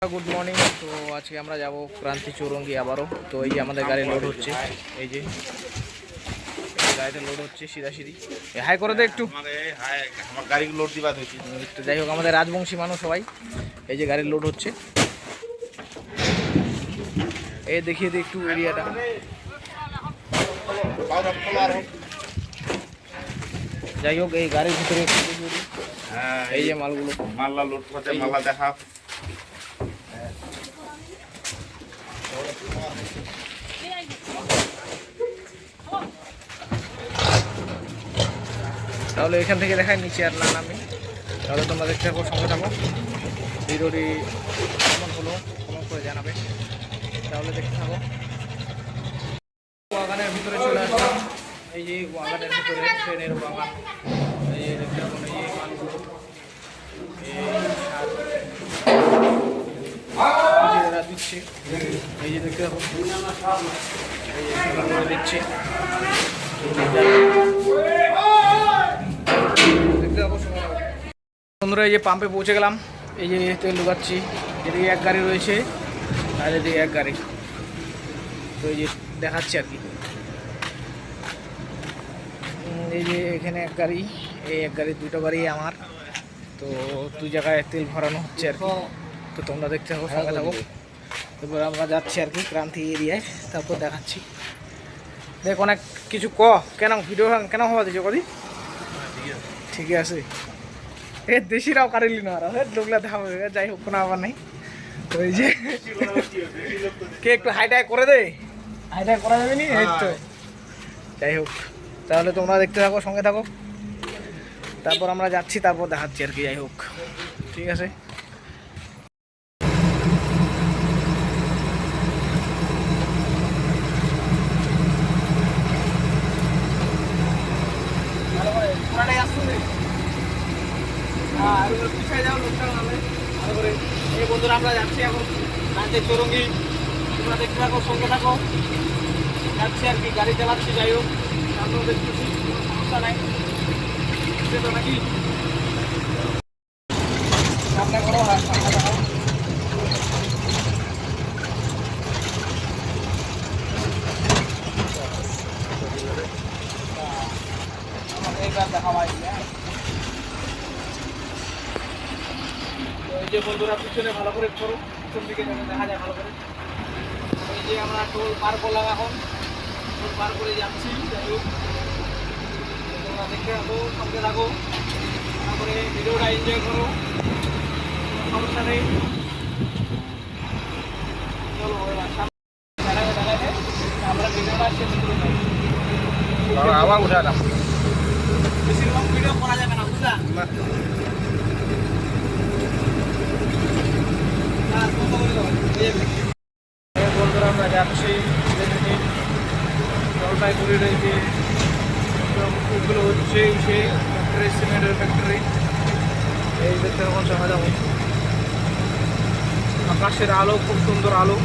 Good morning. তো আজকে আমরা যাব ক্রান্তি চৌরঙ্গি আবারও। তো এই যে আমাদের গাড়ি লোড হচ্ছে, এই যে গাড়িটা লোড হচ্ছে সিধাসিধি। হাই করে দে একটু, আমার গাড়ি লোড দিবা হয়েছে। তো যাই হোক আমাদের রাজবংশী মানুষ সবাই। এই যে গাড়ি লোড হচ্ছে, এই দেখিয়ে দিই একটু এরিয়াটা। যাই হোক এই গাড়ির ভিতরে এই যে মালগুলো, মাল্লা লোড করতে মাল্লা দেখা। তাহলে এখান থেকে দেখায় নিচে আর না নামি, তাহলে তোমরা দেখতে থাকো, সঙ্গে থাকো। ভিডিওটি কেমন হলো কমেন্ট করে জানাবে, তাহলে দেখতে থাকো। বাগানের ভিতরে চলে আসলাম। এই যে বাগানের ভিতরে ট্রেনের বাগান, এই যে দেখতে থাকুন। এই যে মালগুলো, এই দিচ্ছে, এই যে দেখতে থাকুন, এই যে দিচ্ছে। বন্ধুরা এই যে পাম্পে পৌঁছে গেলাম। এই যে তেল ঢুকাচ্ছি, এদিকে এক গাড়ি রয়েছে আর এদিকে এক গাড়ি। তো এই যে দেখাচ্ছি আর কি, এই যে এখানে এক গাড়ি, এই এক গাড়ি, দুটো গাড়ি আমার। তো দুই জায়গায় তেল ভরানো হচ্ছে আর কি। তো তোমরা দেখতে থাকো, সঙ্গে থাকো। তারপর আমরা যাচ্ছি আর কি ক্রান্তি এরিয়ায়, তারপর দেখাচ্ছি। দেখ অনেক কিছু কেন ভিডিও কেন হওয়া দিচ্ছে কদি, ঠিকই আছে। এ দেশিরাও কারিলি না, লোকলা দেখা হবে। যাই হোক কোনো আবার নেই। তো এই যে কে একটু হাইটাই করে দে, হাইটাই করা যাবে নি, এই তো। যাই হোক তাহলে তোমরা দেখতে থাকো, সঙ্গে থাকো। তারপর আমরা যাচ্ছি, তারপর দেখাচ্ছি আর কি। যাই হোক ঠিক আছে। এই বন্ধুরা আমরা যাচ্ছি এখন ক্রান্তি চৌরঙ্গি, তোমরা দেখতে থাকো, সঙ্গে থাকো। যাচ্ছি আর কি, গাড়ি চালাচ্ছি। যাই হোক আমরা দেখতেছি, সমস্যা নাই তো নাকি। সামনে করো, সামনে দেখো। এইবার দেখা হয়। এই যে বন্ধুরা পিছনে ভালো করে করো, পিছন দিকে দেখা যায় ভালো করে। এই যে আমরা টোল পার করলাম, এখন টোল পার করে যাচ্ছি। যাই হোক তোমরা দেখতে থাকো, সঙ্গে থাকো, তারপরে ভিডিওটা এনজয় করো, সমস্যা নেই। চলো দেখাতে আমরা ভিডিওটা শেষ করে যাই। আবার উঠালাম, বেশিরভাগ ভিডিও করা যাবে না, বুঝলা। বন্ধুরা আমরা যাচ্ছি জলপাইগুড়ির, এই যে ওগুলো হচ্ছে সেই ফ্যাক্টরি, সিমেন্টের ফ্যাক্টরি। এই দেখতে এখন দেখা যাবো, আকাশের আলো, খুব সুন্দর আলো।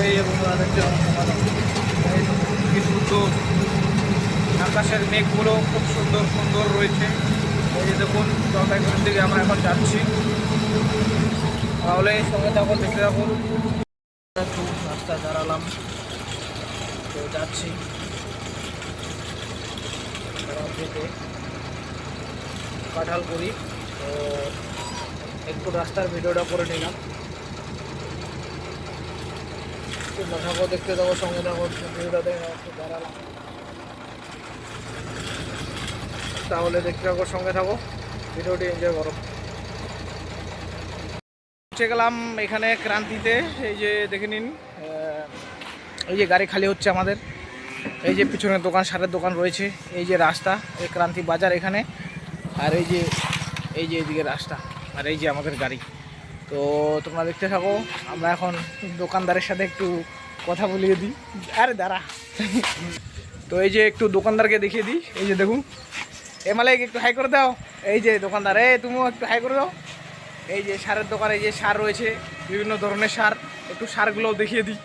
এই বন্ধুরা দেখতে কি সুন্দর আকাশের মেঘগুলো, খুব সুন্দর সুন্দর রয়েছে। এই যে দেখুন জলপাইগুড়ির দিকে আমরা এখন যাচ্ছি, তাহলে সঙ্গে তখন দেখতে থাকুন। একটু রাস্তায় দাঁড়ালাম, তো যাচ্ছি থেকে কাঁঠালপুরি। তো একটু রাস্তার ভিডিওটা করে নিলাম, তোমরা থাকো, দেখতে থাকো, সঙ্গে থাকো। ভিডিওটা দেখে একটু দাঁড়ালাম, তাহলে দেখতে থাকো, সঙ্গে থাকো, ভিডিওটি এনজয় করো। পৌঁছে গেলাম এখানে ক্রান্তিতে। এই যে দেখে নিন, এই যে গাড়ি খালি হচ্ছে আমাদের। এই যে পিছনের দোকান, সারের দোকান রয়েছে। এই যে রাস্তা, এই ক্রান্তি বাজার এখানে। আর এই যে এদিকে রাস্তা, আর এই যে আমাদের গাড়ি। তো তোমরা দেখতে থাকো। আমরা এখন দোকানদারের সাথে একটু কথা বলিয়ে দিই। আরে দাঁড়া। তো এই যে একটু দোকানদারকে দেখিয়ে দিই। এই যে দেখুন, মালিক একটু হাই করে দাও। এই যে দোকানদার, তুমিও একটু হাই করে দাও। এই যে সারের দোকান, এই যে সার রয়েছে, বিভিন্ন ধরনের সার। একটু সারগুলো দেখিয়ে দিই।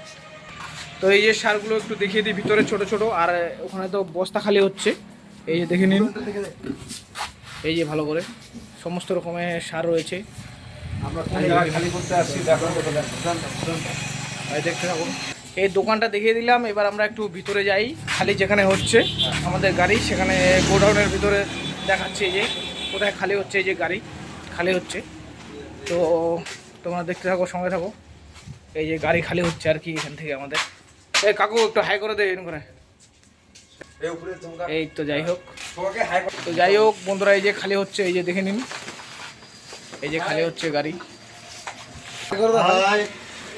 তো এই যে সারগুলো একটু দেখিয়ে দিই, ভিতরে ছোট ছোট, আর ওখানে তো বস্তা খালি হচ্ছে। এই যে দেখে নিন, এই যে ভালো করে সমস্ত রকমের সার রয়েছে। আমরা কোন জায়গায় খালি করতে আসছি দেখো এই দেখতে থাকুন। এই দোকানটা দেখিয়ে দিলাম, এবার আমরা একটু ভিতরে যাই। খালি যেখানে হচ্ছে আমাদের গাড়ি সেখানে গোডাউনের ভিতরে দেখাচ্ছে এই যে কোথায় খালি হচ্ছে, এই যে গাড়ি খালি হচ্ছে। তো তোমরা দেখতে থাকো, সঙ্গে থাকো। এই যে গাড়ি খালি হচ্ছে আর কি এখান থেকে আমাদের। এই কাকু একটু হাই করে দেয় করে। এই তো যাই হোক, তো যাই হোক বন্ধুরা, এই যে খালি হচ্ছে, এই যে দেখে নিন, এই যে খালি হচ্ছে গাড়ি,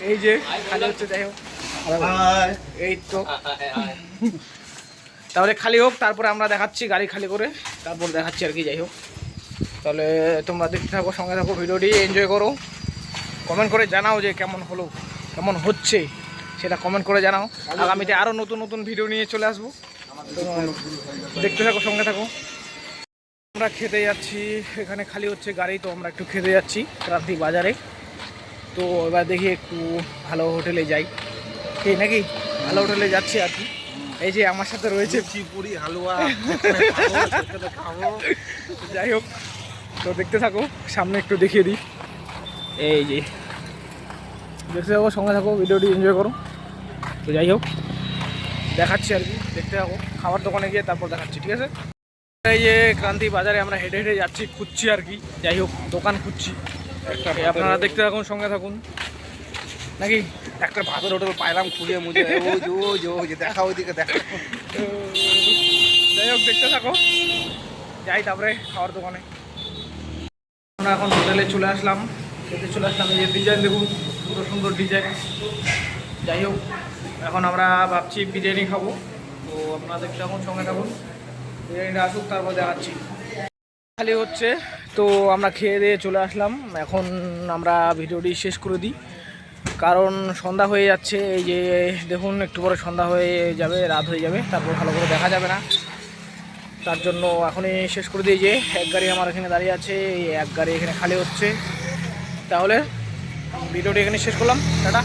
এই যে খালি হচ্ছে। যাই হোক, এই তো তাহলে খালি হোক, তারপরে আমরা দেখাচ্ছি গাড়ি খালি করে, তারপর দেখাচ্ছি আর কি। যাই হোক, তাহলে তোমরা দেখতে থাকো, সঙ্গে থাকো, ভিডিওটি এনজয় করো। কমেন্ট করে জানাও যে কেমন হলো, কেমন হচ্ছে সেটা কমেন্ট করে জানাও। আগামীতে আরও নতুন নতুন ভিডিও নিয়ে চলে আসবো, দেখতে থাকো, সঙ্গে থাকো। আমরা খেতে যাচ্ছি, এখানে খালি হচ্ছে গাড়ি, তো আমরা একটু খেতে যাচ্ছি ক্রান্তি বাজারে। তো এবার দেখি একটু ভালো হোটেলে যাই, এই নাকি ভালো হোটেলে যাচ্ছি আর কি। এই যে আমার সাথে রয়েছে পুরি হালুয়া খাবো। যাই হোক, তো দেখতে থাকো, সামনে একটু দেখিয়ে দিই। এই যে দেখতে থাকো, সঙ্গে থাকো, ভিডিওটি এনজয় করো। তো যাই হোক, দেখাচ্ছি আর কি, দেখতে থাকো। খাবার দোকানে গিয়ে তারপর দেখাচ্ছি, ঠিক আছে। এই যে ক্রান্তি বাজারে আমরা হেঁটে হেঁটে যাচ্ছি, খুঁজছি আর কি। যাই হোক, দোকান খুঁজছি, আপনারা দেখতে থাকুন, সঙ্গে থাকুন নাকি। একটা ভাতের হোটেল পাইলাম খুঁজে মুজে, দেখা ওইদিকে দেখা। যাই হোক, দেখতে থাকো, যাই তারপরে খাওয়ার দোকানে। আমরা এখন হোটেলে চলে আসলাম, খেতে চলে আসলাম। এই যে ডিজাইন দেখুন, সুন্দর সুন্দর ডিজাইন। যাই হোক, এখন আমরা ভাবছি বিরিয়ানি খাবো। তো আপনারা দেখতে থাকুন, সঙ্গে থাকুন, বিরিয়ানিটা আসুক তারপর দেখাচ্ছি। খালি হচ্ছে, তো আমরা খেয়ে দিয়ে চলে আসলাম। এখন আমরা ভিডিওটি শেষ করে দিই, কারণ সন্ধ্যা হয়ে যাচ্ছে। এই যে দেখুন, একটু পরে সন্ধ্যা হয়ে যাবে, রাত হয়ে যাবে, তারপর ভালো করে দেখা যাবে না। তার জন্য এখনই শেষ করে দিই। যে এক গাড়ি আমার এখানে দাঁড়িয়ে আছে, এই এক গাড়ি এখানে খালি হচ্ছে। তাহলে ভিডিওটি এখানে শেষ করলাম, টাটা।